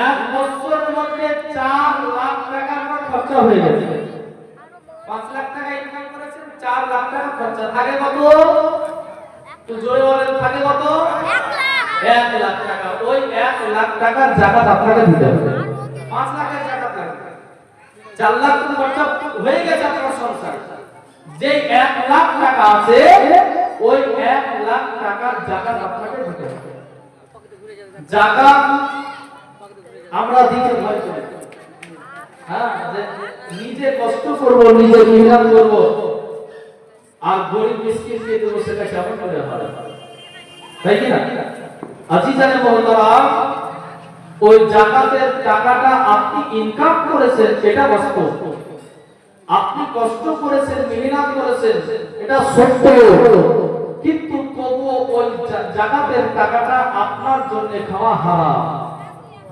এক বছরের মধ্যে 4 লাখ টাকা খরচা হয়ে গেছে 5 লাখ টাকা ইনকাম করেছেন 4 লাখ টাকা খরচা থাকে কত তো জোরে বলেন থাকে কত 1 লাখ টাকা ওই 1 লাখ টাকার যাকাত আপনাকে দিতে হবে 5 লাখের যাকাত লাগবে 4 লাখ তো খরচা হয়ে গেছে আপনার সংসার যে 1 লাখ টাকা আছে ওই 1 লাখ টাকার যাকাত আপনাকে দিতে হবে যাকাত আমরা দিতে ভয় করি হ্যাঁ যে নিজে কষ্ট করব নিজে মেহনত করব আর গরিব মিসকিনকে দেব সেটা কেমন করে হবে তাই কি না আজিজানে মহতারাম ওই যাকাতের টাকাটা আপনি ইনকাম করেছেন এটা বাস্তব আপনি কষ্ট করেছেন মেহনত করেছেন এটা সত্য কিন্তু তবুও ওই যাকাতের টাকাটা আপনার জন্য খাওয়া হারাম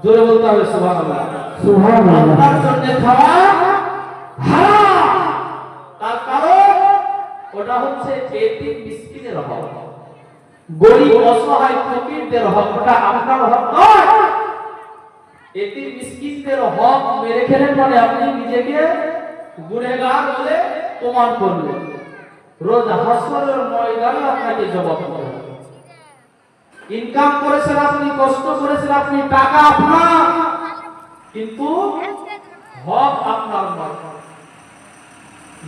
জোরে বলতে হবে সুবহানাল্লাহ সুবহানাল্লাহ আপনার জন্য খাওয়া হারাম তার কারণ ওটা হচ্ছে এতিম মিসকিনের হক গরিব অসহায় ফকিরদের হক ওটা আপনার হক নয় এতিম মিসকিনদের হক মেরে খেলেন মানে আপনি নিজেকে গুনাহগার বলে প্রমাণ করলেন রোজ হাসরের ময়দানে আপনাকে জবাব দিতে হবে ইনকাম করেছেন আপনি কষ্ট করেছেন আপনি টাকা আপনার কিন্তু হক আপনার নয়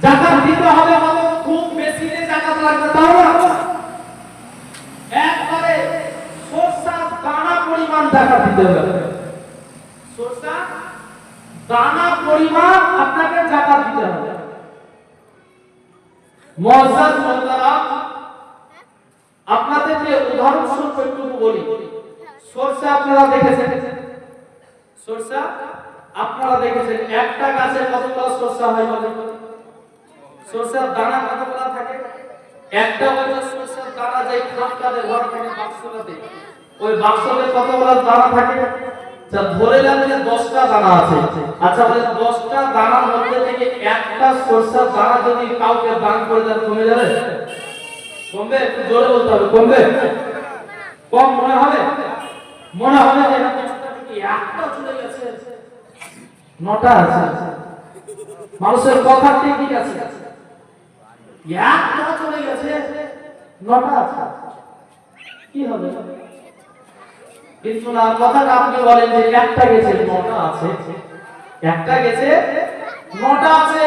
যাকাত দিতে হবে মানে খুব বেশি যে যাকাত লাগবে তাও না একবারে সরষার দানা পরিমাণ যাকাত দিতে হবে সরষা দানা পরিমাণ আপনাকে যাকাত দিতে হবে মুআজ্জাজ মুহতারাম আপনাদের যে উদাহরণস্বরূপ একটু বলি সরষা আপনারা দেখেছেন সরষা আপনারা দেখেছেন একটা গাছে কতগুলো সরষা হয় বলেন সরষার দানা কতগুলো থাকে একটা বড় সরষার দানা যেই খাপটাতে ঘর থাকে বাক্সটাতে ওই বাক্সতে কতগুলো দানা থাকে যা ধরে নেন যে 10টা দানা আছে আচ্ছা বলেন 10টা দানার মধ্যে থেকে একটা সরষার দানা যদি কাউকে দান করে দেন কমে যাবে কমবে একটু জোরে বলতে হবে কমবে কম মনে হবে যে একটা চলে গেছে 9টা আছে মানুষের কথা ঠিক আছে একটা চলে গেছে 9টা আছে কি হবে কিন্তু না, কথাটা আপনি বলেন যে একটা গেছে 9টা আছে, একটা গেছে 9টা আছে।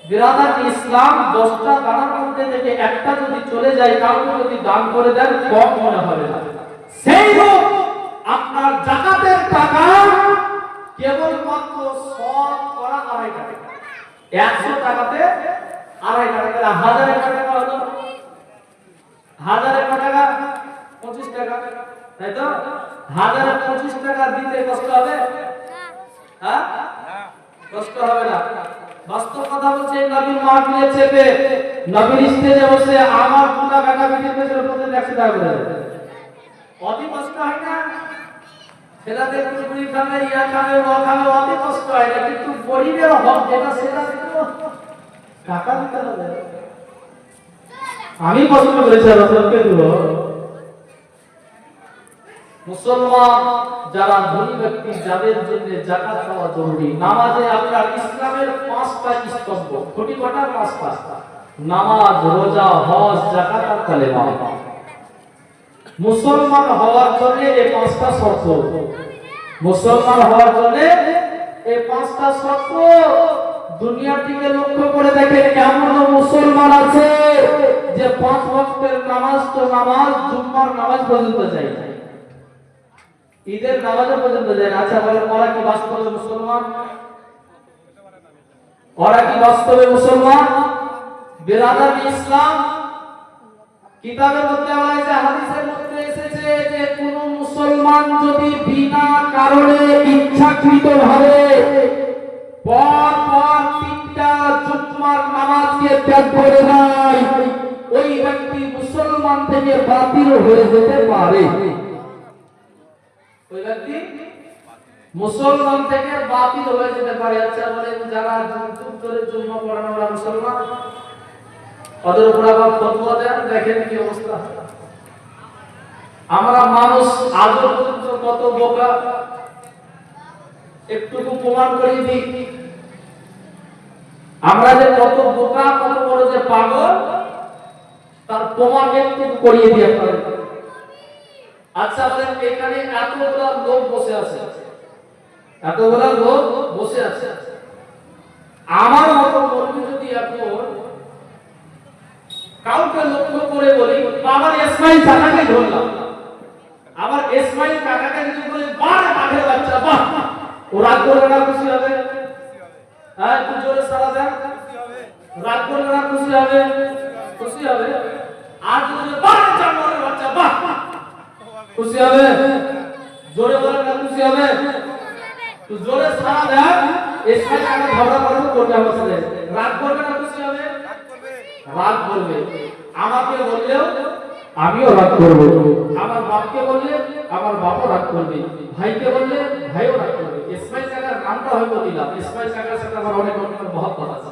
বিরাদার ইসলাম 10টা দানার মধ্যে থেকে একটা যদি চলে যায়, কাউকে যদি দান করে দেন কম মনে হবে না। সেই রূপ আপনার যাকাতের টাকা কেবলমাত্র সব করা 2.5 টাকা, 100 টাকাতে 2.5 টাকা, 1000 টাকা হলো 1000 টাকা 25 টাকা, তাই তো? 1025 টাকা দিতে কষ্ট হবে? হ্যাঁ, কষ্ট হবে না। বাস্তব কথা বলছে, নবীর মাহফিলে চেপে নবীর স্টেজে বসে আমার পুরা বেটা বেটির পেছনে প্রতি 100 টাকা করে দেবে, অতি কষ্ট হয় না? ছেলেদের কুড়ি খাবে, ইয়া খাবে, ও খাবে, অতি কষ্ট হয় না। কিন্তু গরিবের হক যেটা, সেটা তো টাকা দিতে হবে। আমি কষ্ট করেছি, রসুলকে দেব। মুসলমান যারা ধনী ব্যক্তি, যাদের জন্য যাকাত দেওয়া জরুরি। নামাজে আপনার ইসলামের 5টা স্তম্ভ, খুঁটি কটা? 5টা। নামাজ, রোজা, হজ, যাকাত আর কালেমা। মুসলমান হওয়ার জন্য এই 5টা শর্ত। মুসলমান হওয়ার জন্য এই 5টা শর্ত। দুনিয়ার দিকে লক্ষ্য করে দেখেন, এমন মুসলমান আছে যে 5 ওয়াক্তের নামাজ তো নামাজ, জুম্মার নামাজ পর্যন্ত যায় না, ঈদের নামাজ পর্যন্ত যায় না। আচ্ছা বলেন, ওরা কি বাস্তবে মুসলমান? ওরা কি বাস্তবে মুসলমান? বিরাদার ইসলাম কিতাবের মধ্যে বলা হয়েছে, হাদিসের মধ্যে এসেছে যে কোন মুসলমান যদি বিনা কারণে ইচ্ছাকৃতভাবে পর পর 3টা জুম্মার নামাজকে ত্যাগ করে দেয়, ওই ব্যক্তি মুসলমান থেকে বাতিল হয়ে যেতে পারে। ওই ব্যক্তি মুসলমান থেকে বাতিল হয়ে যেতে পারে। আচ্ছা বলেন, যারা যুগ ধরে জুম্মা পড়ানো ওরা মুসলমান? ওদের উপর আবার ফতোয়া দেন, দেখেন কি অবস্থা। আমরা মানুষ আজ পর্যন্ত কত বোকা, একটুকু প্রমাণ করিয়ে দিই। আমরা যে কত বোকা, কত বড় যে পাগল, তার প্রমাণ একটু করিয়ে দিই আপনাদের। আচ্ছা বলেন, এখানে এতগুলো লোক বসে আছে, এতগুলো লোক বসে আছে, আমার মতো কর্মী যদি এখন কাউকে লক্ষ্য করে বলি, আমার ইসমাইল কাকাকে ধরলাম, আমার ইসমাইল কাকাকে যদি বলি বারে বাঘের বাচ্চা, বাহ, ও রাগ করবে না? খুশি হবে? হ্যাঁ, একটু জোরে সারা দেন। রাগ করবে না? খুশি হবে? খুশি হবে। আর যদি বারে জানোয়ারের বাচ্চা, বাহ, খুশি হবে? জোরে বলেন না, খুশি হবে? তো জোরে সারা দেন। ইসমাইল কাকা ঝগড়া করবে আমার সাথে, রাগ করবে না? খুশি হবে? রাগ করবে। আমাকে বললেও আমিও রাগ করব, আমার বাপকে বললে আমার বাপও রাগ করবে, ভাইকে বললে ভাইও রাগ করবে। ইসমাইল কাকার নামটা হয়তো দিলাম, ইসমাইল কাকার সাথে আমার অনেক রকমের মহব্বত আছে।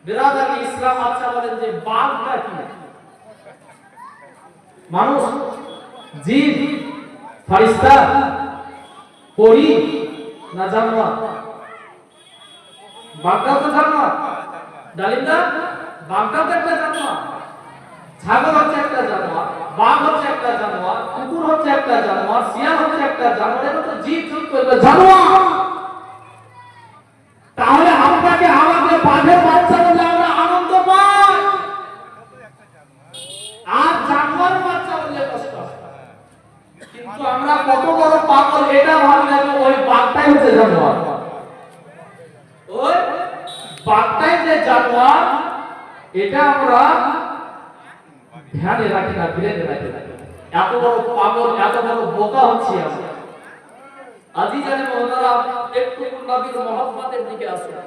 বিরাদার ইসলাম। আচ্ছা বলেন যে বাঘটা কি? মানুষ, জিন, ফেরেশতা, পরী না জানোয়ার? বাঘটা তো জানোয়ার। ডালিমদা, বাঘটা তো একটা জানোয়ার, ছাগল হচ্ছে একটা জানোয়ার, বাঘ হচ্ছে একটা জানোয়ার, কুকুর হচ্ছে একটা জানোয়ার, শিয়াল হচ্ছে একটা জানোয়ার। এটা তো জীব জীব করবে জানোয়ার। তাহলে আপনাকে আমাকে বাঘের বাচ্চা বলে আমরা আনন্দ পাই, আর জানোয়ার বাচ্চা বলে কষ্ট হয়। কিন্তু আমরা কত বড় পাগল, এটা ভাবি না যে ওই বাঘটাই হচ্ছে জানোয়ার, ওই বাঘটাই যে জানোয়ার, এটা আমরা ধ্যানে রাখি না, বিরেতে রাখি না। এত বড় পাগল, এত বড় বোকা হচ্ছে আমরা। আজিজানে মোহতারাম, একটু নবীর মহব্বতের দিকে আসুন।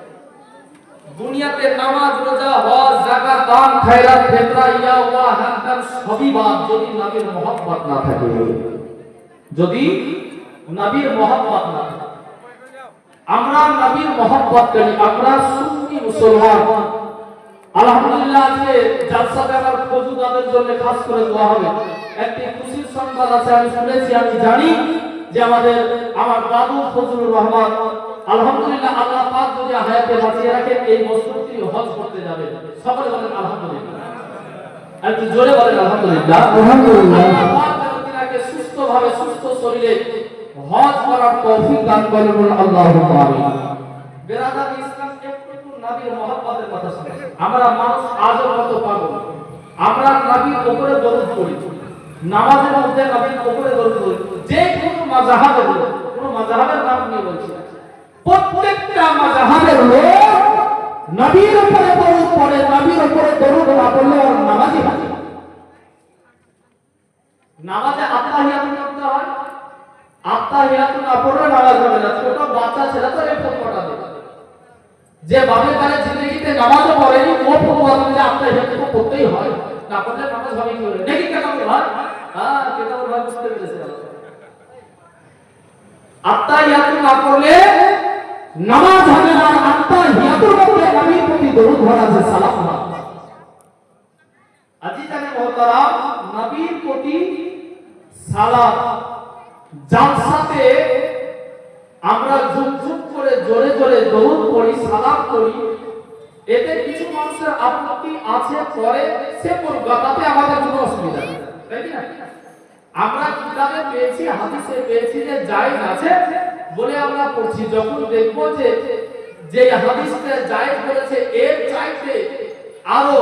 দুনিয়াতে নামাজ, রোজা, হজ, যাকাত, দান, খায়রাত, ফিতরা, ইয়া ওয়া হামদান সবই বাদ যদি নবীর মহব্বত না থাকে, যদি নবীর মহব্বত না থাকে। আমরা নবীর মহব্বত করি, আমরা সুন্নি মুসলমান। আলহামদুলিল্লাহ, আজকে জালসাতে আমার ফজলুদের জন্য খাস করে দোয়া হবে। একটি খুশির সংবাদ আছে, আমি শুনেছি, আমি জানি যে আমার দাদু ফজলুর রহমান, আলহামদুলিল্লাহ, আল্লাহ পাক যদি হায়াতে বাঁচিয়ে রাখেন, এই বছর তিনি হজ করতে যাবে। সকলে বলেন আলহামদুলিল্লাহ, একটু জোরে বলেন আলহামদুলিল্লাহ। আলহামদুলিল্লাহ। আল্লাহ পাক যেন তিনাকে সুস্থ সুস্থভাবে সুস্থ শরীরে হজ করার তৌফিক দান করেন বলে আল্লাহুম্মা আমিন। বেরাদার ইসলাম একটু নবীর মহব্বতের কথা শুনে আমরা মানুষ আজও কত পাগল। আমরা নবীর উপরে দরুদ পড়ি, নামাজের মধ্যে নবীর উপরে দরুদ পড়ি। যে কোনো মাযহাবের লোক, কোনো মাযহাবের নাম নিয়ে বলছি, প্রত্যেকটা মাযহাবের লোক নবীর উপরে দরুদ পড়ে। নবীর উপরে দরুদ না পড়লে আর নামাজই হয় না। নামাজে আত্তাহিয়াত করতে হয়, আত্তাহিয়াত না পড়লে নামাজ হবে না। ছোট বাচ্চা ছেলে তো এই ফতোয়াটা দেয়, যে বাপের কাছে জিন্দগিতে নামাজও পড়েনি ও ফতোয়া দেয় যে আত্তাহিয়াত তো পড়তেই হয়, না পড়লে নামাজ হবে কি করে? দেখি কেন ভাই, হ্যাঁ কেন ভাই বুঝতে পেরেছে। আত্তাহিয়াত না পড়লে নামাজ হবে না। আত্তাহিয়াতের মধ্যে নবীর প্রতি দরুদ ভরা আছে, সালাম ভরা। আজিজানে মুহতারাম, নবীর প্রতি সালাম জালসাতে আমরা ঝুম ঝুম করে জোরে জোরে দরুদ পড়ি, সালাম করি। এতে কিছু মানুষের আপত্তি আছে, পরে সে পড়বে, তাতে আমাদের কোনো অসুবিধা নেই, তাই কি না? আমরা কিতাবে পেয়েছি, হাদিসে পেয়েছি যে জায়েজ আছে বলে আমরা পড়ছি। যখন দেখবো যে যে হাদিসটা জায়েজ বলেছে এর চাইতে আরো